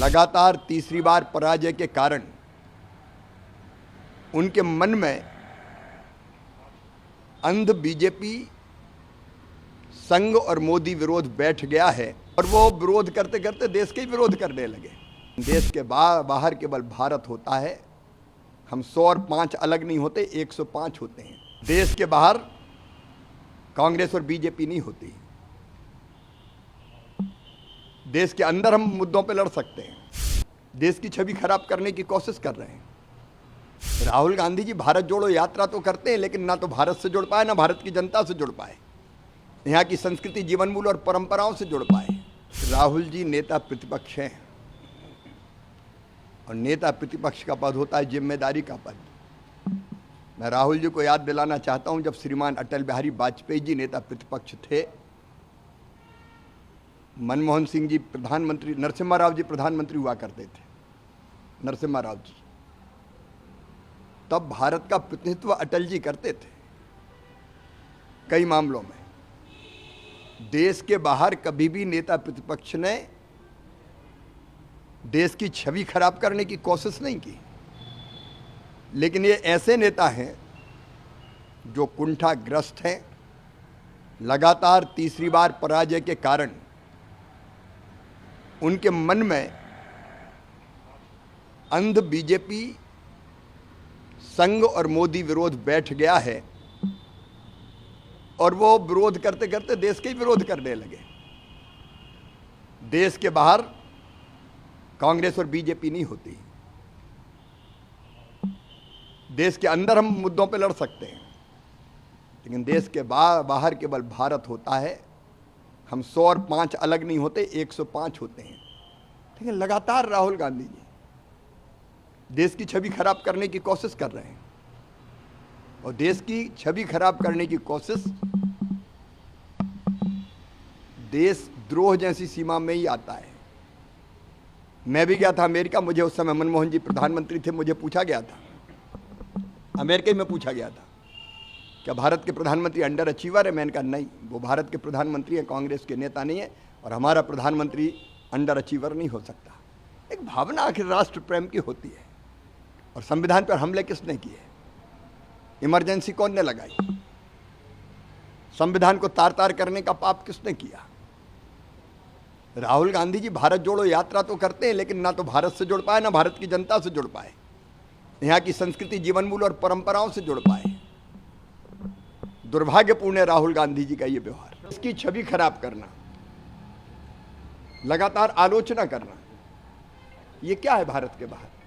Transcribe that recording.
लगातार तीसरी बार पराजय के कारण उनके मन में अंध बीजेपी संघ और मोदी विरोध बैठ गया है और वो विरोध करते करते देश के ही विरोध करने लगे। देश के बाहर केवल भारत होता है। हम 100 और 5 अलग नहीं होते, 105 होते हैं। देश के बाहर कांग्रेस और बीजेपी नहीं होती। देश के अंदर हम मुद्दों पे लड़ सकते हैं। देश की छवि खराब करने की कोशिश कर रहे हैं। राहुल गांधी जी भारत जोड़ो यात्रा तो करते हैं, लेकिन ना तो भारत से जुड़ पाए, ना भारत की जनता से जुड़ पाए, यहाँ की संस्कृति, जीवन मूल्य और परंपराओं से जुड़ पाए। राहुल जी नेता प्रतिपक्ष हैं और नेता प्रतिपक्ष का पद होता है जिम्मेदारी का पद। मैं राहुल जी को याद दिलाना चाहता हूं, जब श्रीमान अटल बिहारी वाजपेयी जी नेता प्रतिपक्ष थे, मनमोहन सिंह जी प्रधानमंत्री, नरसिम्हा राव जी प्रधानमंत्री हुआ करते थे, नरसिम्हा राव जी, तब भारत का प्रतिनिधित्व अटल जी करते थे। कई मामलों में देश के बाहर कभी भी नेता प्रतिपक्ष ने देश की छवि खराब करने की कोशिश नहीं की। लेकिन ये ऐसे नेता हैं जो कुंठाग्रस्त हैं। लगातार तीसरी बार पराजय के कारण उनके मन में अंध बीजेपी संघ और मोदी विरोध बैठ गया है और वो विरोध करते करते देश के ही विरोध करने लगे। देश के बाहर कांग्रेस और बीजेपी नहीं होती। देश के अंदर हम मुद्दों पे लड़ सकते हैं, लेकिन देश के बाहर केवल भारत होता है। हम 100 और 5 अलग नहीं होते, 105 होते हैं। लेकिन लगातार राहुल गांधी जी देश की छवि खराब करने की कोशिश कर रहे हैं और देश की छवि खराब करने की कोशिश देशद्रोह जैसी सीमा में ही आता है। मैं भी गया था अमेरिका, मुझे उस समय मनमोहन जी प्रधानमंत्री थे, मुझे पूछा गया था, अमेरिका में पूछा गया था, क्या भारत के प्रधानमंत्री अंडर अचीवर है? मैंने कहा नहीं, वो भारत के प्रधानमंत्री हैं, कांग्रेस के नेता नहीं है, और हमारा प्रधानमंत्री अंडर अचीवर नहीं हो सकता। एक भावना आखिर राष्ट्र प्रेम की होती है। और संविधान पर हमले किसने किए? इमरजेंसी कौन ने लगाई? संविधान को तार तार करने का पाप किसने किया? राहुल गांधी जी भारत जोड़ो यात्रा तो करते हैं, लेकिन ना तो भारत से जुड़ पाए, ना भारत की जनता से जुड़ पाए, यहाँ की संस्कृति, जीवन मूल्य और परंपराओं से जुड़ पाए। दुर्भाग्यपूर्ण है राहुल गांधी जी का ये व्यवहार। इसकी छवि खराब करना, लगातार आलोचना करना, ये क्या है भारत के बाहर?